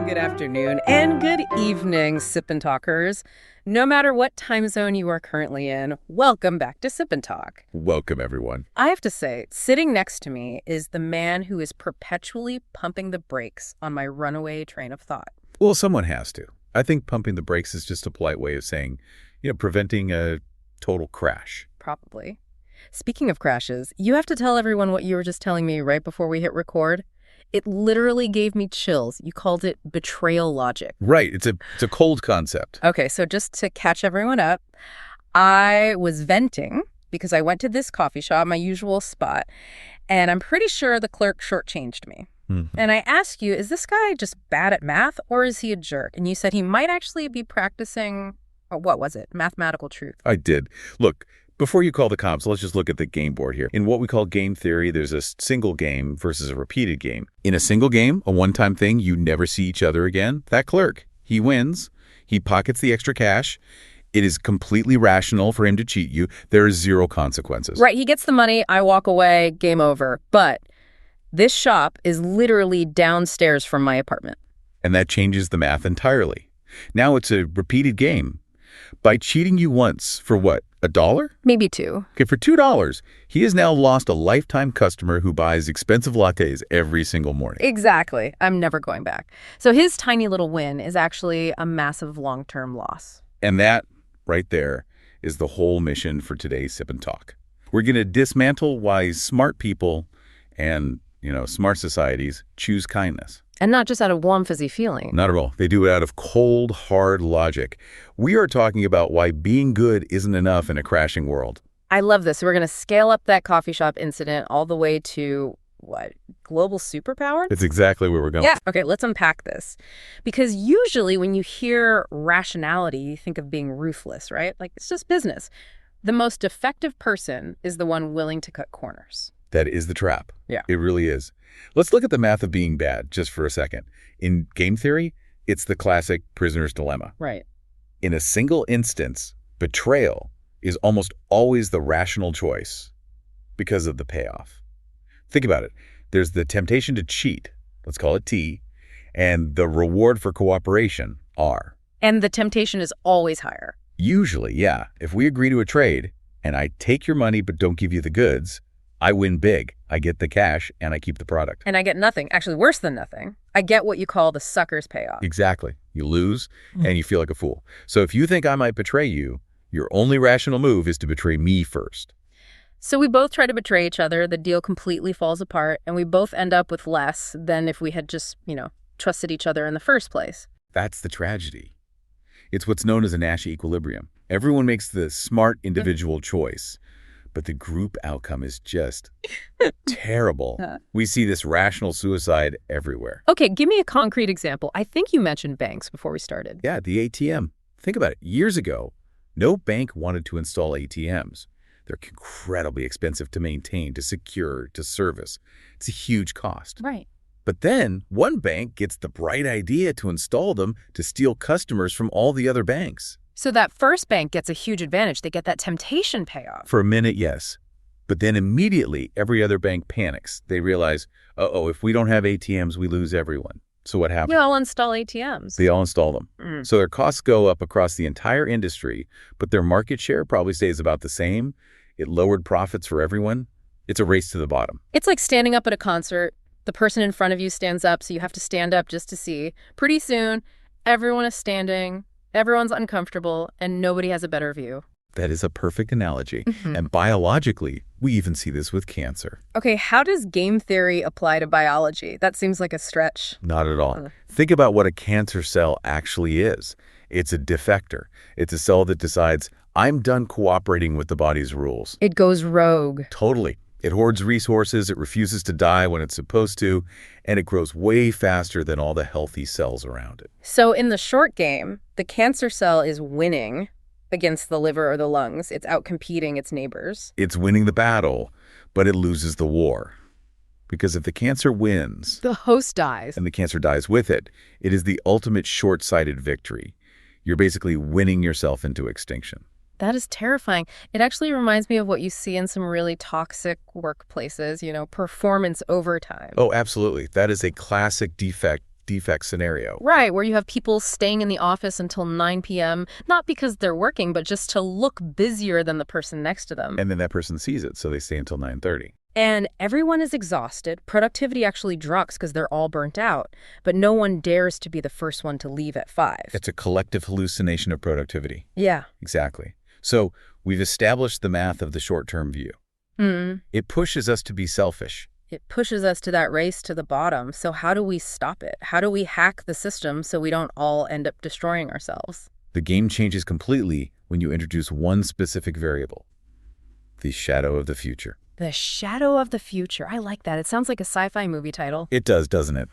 morning, good afternoon, and good evening, Sip&Talkers. No matter what time zone you are currently in, welcome back to Sip&Talk. Welcome, everyone. I have to say, sitting next to me is the man who is perpetually pumping the brakes on my runaway train of thought. Well, someone has to. I think pumping the brakes is just a polite way of saying, preventing a total crash. Probably. Speaking of crashes, you have to tell everyone what you were just telling me right before we hit record. It literally gave me chills. You called it betrayal logic. Right. It's a cold concept. Okay, so just to catch everyone up, I was venting because I went to this coffee shop, my usual spot, and I'm pretty sure the clerk shortchanged me. Mm-hmm. And I asked you, is this guy just bad at math or is he a jerk? And you said he might actually be practicing, or what was it, mathematical truth. I did. Look, before you call the cops, let's just look at the game board here. In what we call game theory, there's a single game versus a repeated game. In a single game, a one-time thing, you never see each other again. That clerk, he wins. He pockets the extra cash. It is completely rational for him to cheat you. There are zero consequences. Right, he gets the money, I walk away, game over. But this shop is literally downstairs from my apartment. And that changes the math entirely. Now it's a repeated game. By cheating you once for what? $1? Maybe $2. Okay, for $2, he has now lost a lifetime customer who buys expensive lattes every single morning. Exactly. I'm never going back. So his tiny little win is actually a massive long-term loss. And that, right there, is the whole mission for today's Sip and Talk. We're going to dismantle why smart people and, smart societies choose kindness. And not just out of warm, fuzzy feeling. Not at all. They do it out of cold, hard logic. We are talking about why being good isn't enough in a crashing world. I love this. We're going to scale up that coffee shop incident all the way to, what, global superpower? It's exactly where we're going. Yeah. Okay, let's unpack this. Because usually when you hear rationality, you think of being ruthless, right? Like, it's just business. The most effective person is the one willing to cut corners. That is the trap. Yeah. It really is. Let's look at the math of being bad just for a second. In game theory, it's the classic prisoner's dilemma. Right. In a single instance, betrayal is almost always the rational choice because of the payoff. Think about it. There's the temptation to cheat, let's call it T, and the reward for cooperation, R. And the temptation is always higher. Usually, yeah. If we agree to a trade and I take your money but don't give you the goods, I win big. I get the cash and I keep the product. And I get nothing. Actually, worse than nothing. I get what you call the sucker's payoff. Exactly. You lose and you feel like a fool. So if you think I might betray you, your only rational move is to betray me first. So we both try to betray each other. The deal completely falls apart and we both end up with less than if we had just, trusted each other in the first place. That's the tragedy. It's what's known as a Nash equilibrium. Everyone makes the smart individual choice. But the group outcome is just terrible. We see this rational suicide everywhere. Okay, give me a concrete example. I think you mentioned banks before we started. Yeah, the ATM. Think about it. Years ago, no bank wanted to install ATMs. They're incredibly expensive to maintain, to secure, to service. It's a huge cost. Right. But then one bank gets the bright idea to install them to steal customers from all the other banks. So that first bank gets a huge advantage. They get that temptation payoff. For a minute, yes. But then immediately, every other bank panics. They realize, if we don't have ATMs, we lose everyone. So what happens? We all install ATMs. They all install them. So their costs go up across the entire industry, but their market share probably stays about the same. It lowered profits for everyone. It's a race to the bottom. It's like standing up at a concert. The person in front of you stands up, so you have to stand up just to see. Pretty soon, everyone is standing. Everyone's uncomfortable, and nobody has a better view. That is a perfect analogy. And biologically, we even see this with cancer. Okay, how does game theory apply to biology? That seems like a stretch. Not at all. Think about what a cancer cell actually is. It's a defector. It's a cell that decides, I'm done cooperating with the body's rules. It goes rogue. Totally. It hoards resources, it refuses to die when it's supposed to, and it grows way faster than all the healthy cells around it. So in the short game, the cancer cell is winning against the liver or the lungs. It's outcompeting its neighbors. It's winning the battle, but it loses the war. Because if the cancer wins, the host dies. And the cancer dies with it, it is the ultimate short-sighted victory. You're basically winning yourself into extinction. That is terrifying. It actually reminds me of what you see in some really toxic workplaces, performance overtime. Oh, absolutely. That is a classic defect defect scenario. Right, where you have people staying in the office until 9 p.m., not because they're working, but just to look busier than the person next to them. And then that person sees it, so they stay until 9:30. And everyone is exhausted. Productivity actually drops because they're all burnt out. But no one dares to be the first one to leave at 5. It's a collective hallucination of productivity. Yeah. Exactly. So we've established the math of the short-term view. It pushes us to be selfish. It pushes us to that race to the bottom. So how do we stop it? How do we hack the system so we don't all end up destroying ourselves? The game changes completely when you introduce one specific variable, the shadow of the future. The shadow of the future. I like that. It sounds like a sci-fi movie title. It does, doesn't it?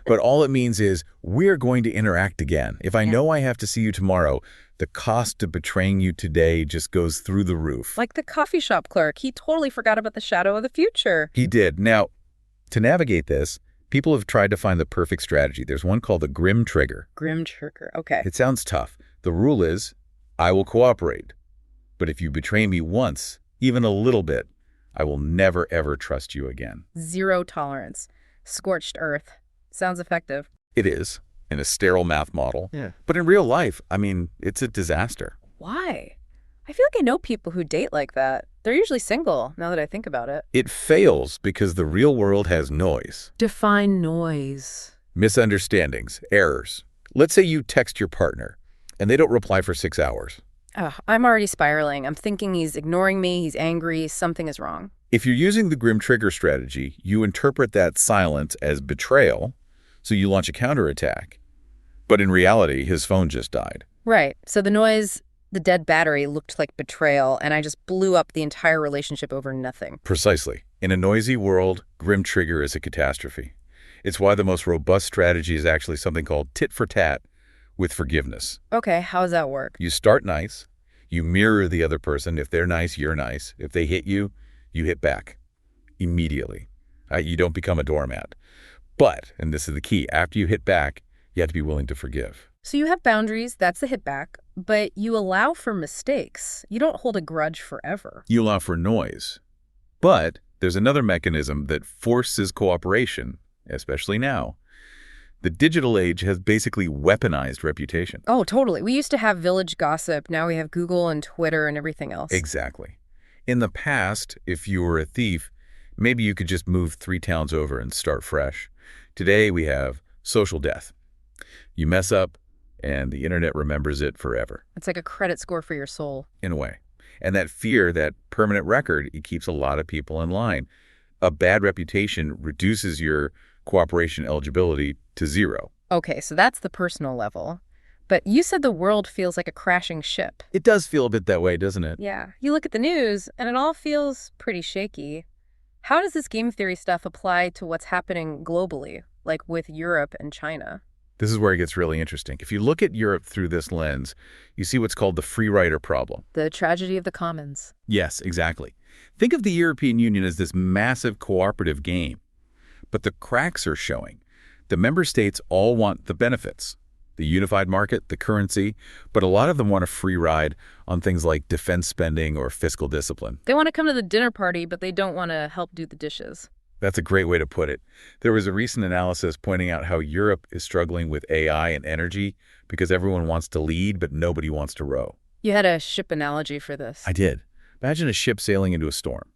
But all it means is we're going to interact again. If I know I have to see you tomorrow, the cost of betraying you today just goes through the roof. Like the coffee shop clerk. He totally forgot about the shadow of the future. He did. Now, to navigate this, people have tried to find the perfect strategy. There's one called the Grim Trigger. Grim Trigger. Okay. It sounds tough. The rule is, I will cooperate. But if you betray me once, even a little bit, I will never, ever trust you again. Zero tolerance. Scorched earth. Sounds effective. It is, in a sterile math model. Yeah. But in real life, I mean, it's a disaster. Why? I feel like I know people who date like that. They're usually single, now that I think about it. It fails because the real world has noise. Define noise. Misunderstandings, errors. Let's say you text your partner, and they don't reply for 6 hours. I'm already spiraling. I'm thinking he's ignoring me, he's angry, something is wrong. If you're using the Grim Trigger strategy, you interpret that silence as betrayal, so you launch a counterattack. But in reality, his phone just died. Right. So the noise, the dead battery, looked like betrayal, and I just blew up the entire relationship over nothing. Precisely. In a noisy world, Grim Trigger is a catastrophe. It's why the most robust strategy is actually something called tit for tat, with forgiveness. Okay, how does that work? You start nice. You mirror the other person. If they're nice, you're nice. If they hit you, you hit back immediately. You don't become a doormat. But, and this is the key, after you hit back, you have to be willing to forgive. So you have boundaries, that's the hit back, but you allow for mistakes. You don't hold a grudge forever. You allow for noise. But there's another mechanism that forces cooperation, especially now. The digital age has basically weaponized reputation. Oh, totally. We used to have village gossip. Now we have Google and Twitter and everything else. Exactly. In the past, if you were a thief, maybe you could just move 3 towns over and start fresh. Today, we have social death. You mess up, and the internet remembers it forever. It's like a credit score for your soul. In a way. And that fear, that permanent record, it keeps a lot of people in line. A bad reputation reduces your cooperation eligibility to 0. Okay, so that's the personal level. But you said the world feels like a crashing ship. It does feel a bit that way, doesn't it? Yeah. You look at the news, and it all feels pretty shaky. How does this game theory stuff apply to what's happening globally, like with Europe and China? This is where it gets really interesting. If you look at Europe through this lens, you see what's called the free rider problem. The tragedy of the commons. Yes, exactly. Think of the European Union as this massive cooperative game. But the cracks are showing. The member states all want the benefits, the unified market, the currency, but a lot of them want a free ride on things like defense spending or fiscal discipline. They want to come to the dinner party, but they don't want to help do the dishes. That's a great way to put it. There was a recent analysis pointing out how Europe is struggling with AI and energy because everyone wants to lead, but nobody wants to row. You had a ship analogy for this. I did. Imagine a ship sailing into a storm.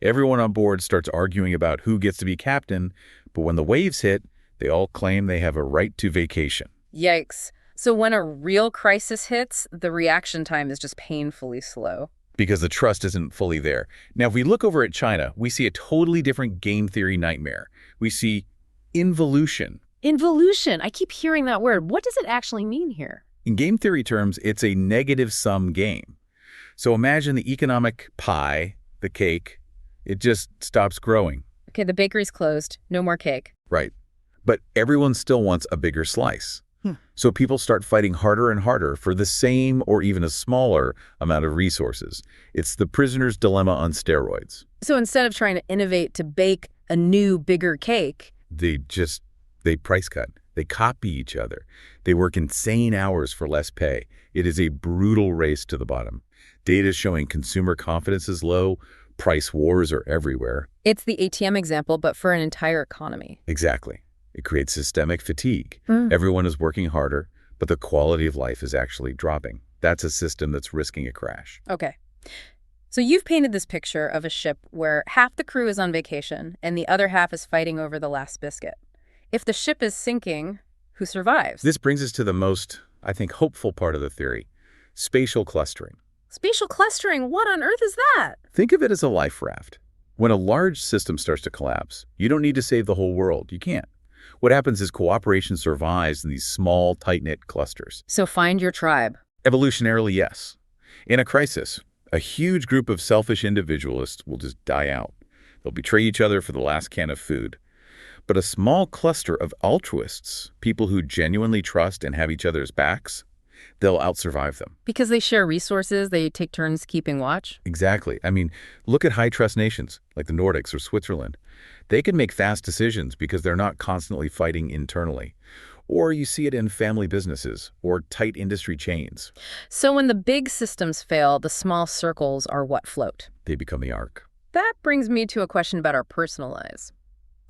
Everyone on board starts arguing about who gets to be captain, but when the waves hit, they all claim they have a right to vacation. Yikes. So when a real crisis hits, the reaction time is just painfully slow. Because the trust isn't fully there. Now, if we look over at China, we see a totally different game theory nightmare. We see involution. Involution. I keep hearing that word. What does it actually mean here? In game theory terms, it's a negative-sum game. So imagine the economic pie, the cake, it just stops growing. Okay, the bakery's closed. No more cake. Right. But everyone still wants a bigger slice. So people start fighting harder and harder for the same or even a smaller amount of resources. It's the prisoner's dilemma on steroids. So instead of trying to innovate to bake a new, bigger cake, They price cut. They copy each other. They work insane hours for less pay. It is a brutal race to the bottom. Data is showing consumer confidence is low. Price wars are everywhere. it's the ATM example, but for an entire economy. Exactly. It creates systemic fatigue. Everyone is working harder, but the quality of life is actually dropping. That's a system that's risking a crash. Okay. So you've painted this picture of a ship where half the crew is on vacation and the other half is fighting over the last biscuit. If the ship is sinking, who survives? This brings us to the most, I think, hopeful part of the theory, spatial clustering. Spatial clustering? What on earth is that? Think of it as a life raft. When a large system starts to collapse, you don't need to save the whole world. You can't. What happens is cooperation survives in these small, tight-knit clusters. So find your tribe. Evolutionarily, yes. In a crisis, a huge group of selfish individualists will just die out. They'll betray each other for the last can of food. But a small cluster of altruists, people who genuinely trust and have each other's backs, they'll outsurvive them. Because they share resources, they take turns keeping watch? Exactly. I mean, look at high-trust nations like the Nordics or Switzerland. They can make fast decisions because they're not constantly fighting internally. Or you see it in family businesses or tight industry chains. So when the big systems fail, the small circles are what float? They become the arc. That brings me to a question about our personal lives.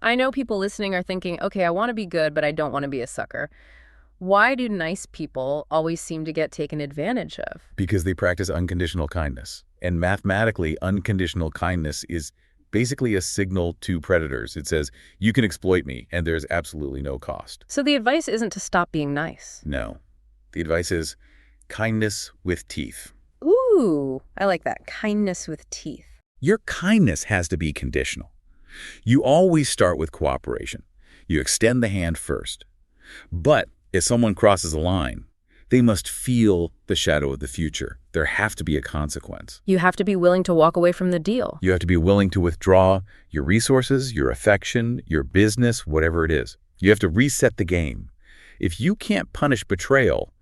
I know people listening are thinking, okay, I want to be good, but I don't want to be a sucker. Why do nice people always seem to get taken advantage of? Because they practice unconditional kindness. And mathematically, unconditional kindness is basically a signal to predators. It says, you can exploit me, and there's absolutely no cost. So the advice isn't to stop being nice? No. The advice is kindness with teeth. Ooh, I like that. Kindness with teeth. Your kindness has to be conditional. You always start with cooperation. You extend the hand first. But if someone crosses a line, they must feel the shadow of the future. There have to be a consequence. You have to be willing to walk away from the deal. You have to be willing to withdraw your resources, your affection, your business, whatever it is. You have to reset the game. If you can't punish betrayal,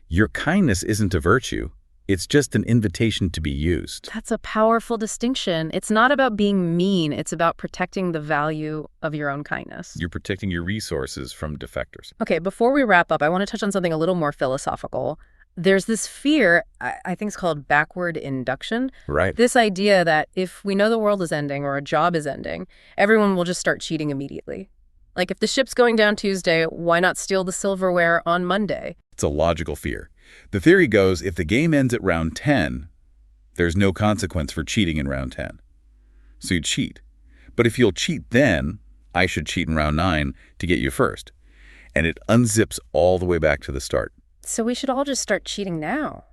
your kindness isn't a virtue. It's just an invitation to be used. That's a powerful distinction. It's not about being mean. It's about protecting the value of your own kindness. You're protecting your resources from defectors. Okay, before we wrap up, I want to touch on something a little more philosophical. There's this fear, I think it's called backward induction. Right. This idea that if we know the world is ending or a job is ending, everyone will just start cheating immediately. Like if the ship's going down Tuesday, why not steal the silverware on Monday? It's a logical fear. The theory goes, if the game ends at round 10, there's no consequence for cheating in round 10. So you cheat. But if you'll cheat then, I should cheat in round 9 to get you first. And it unzips all the way back to the start. So we should all just start cheating now.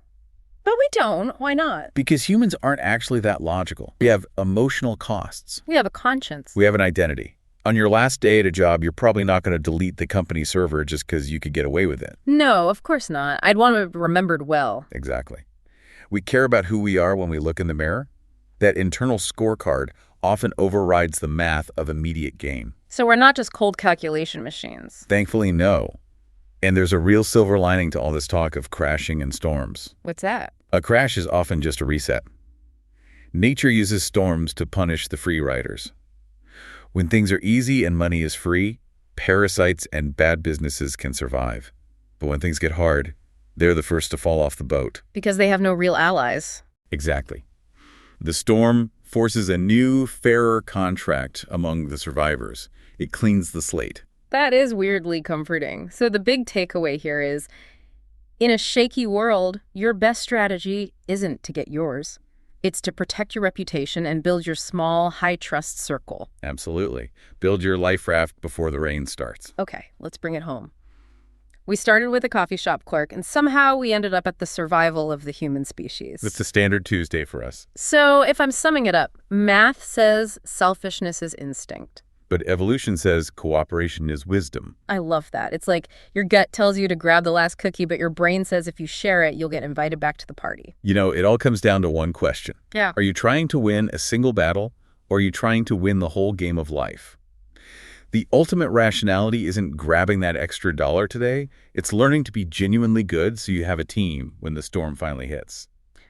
But we don't. Why not? Because humans aren't actually that logical. We have emotional costs. We have a conscience. We have an identity. On your last day at a job, you're probably not going to delete the company server just because you could get away with it. No, of course not. I'd want to be remembered well. Exactly. We care about who we are when we look in the mirror. That internal scorecard often overrides the math of immediate gain. So we're not just cold calculation machines. Thankfully, no. And there's a real silver lining to all this talk of crashing and storms. What's that? A crash is often just a reset. Nature uses storms to punish the free riders. When things are easy and money is free, parasites and bad businesses can survive. But when things get hard, they're the first to fall off the boat. Because they have no real allies. Exactly. The storm forces a new, fairer contract among the survivors. It cleans the slate. That is weirdly comforting. So the big takeaway here is, in a shaky world, your best strategy isn't to get yours. It's to protect your reputation and build your small, high-trust circle. Absolutely. Build your life raft before the rain starts. Okay, let's bring it home. We started with a coffee shop clerk, and somehow we ended up at the survival of the human species. It's a standard Tuesday for us. So if I'm summing it up, math says selfishness is instinct. But evolution says cooperation is wisdom. I love that. It's like your gut tells you to grab the last cookie, but your brain says if you share it, you'll get invited back to the party. You know, it all comes down to one question. Yeah. Are you trying to win a single battle, or are you trying to win the whole game of life? The ultimate rationality isn't grabbing that extra dollar today. It's learning to be genuinely good so you have a team when the storm finally hits.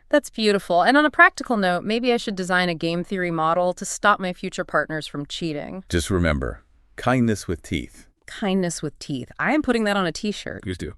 That's beautiful. And on a practical note, maybe I should design a game theory model to stop my future partners from cheating. Just remember, kindness with teeth. Kindness with teeth. I am putting that on a t-shirt. Please do.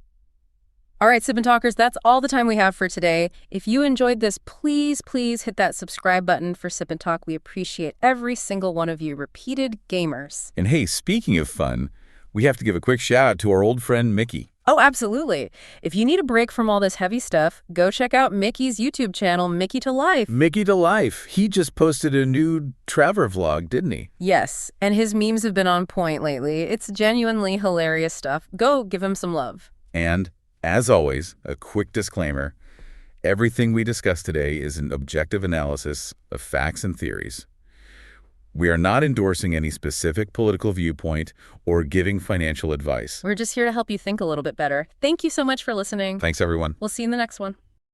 All right, Sip and Talkers, that's all the time we have for today. If you enjoyed this, please hit that subscribe button for Sip and Talk. We appreciate every single one of you repeated gamers. And hey, speaking of fun, we have to give a quick shout out to our old friend Mickey. Oh, absolutely. If you need a break from all this heavy stuff, go check out Mickey's YouTube channel, Mickey to Life. Mickey to Life. He just posted a new traveler vlog, didn't he? Yes, and his memes have been on point lately. It's genuinely hilarious stuff. Go give him some love. And, as always, a quick disclaimer. Everything we discuss today is an objective analysis of facts and theories. We are not endorsing any specific political viewpoint or giving financial advice. We're just here to help you think a little bit better. Thank you so much for listening. Thanks, everyone. We'll see you in the next one.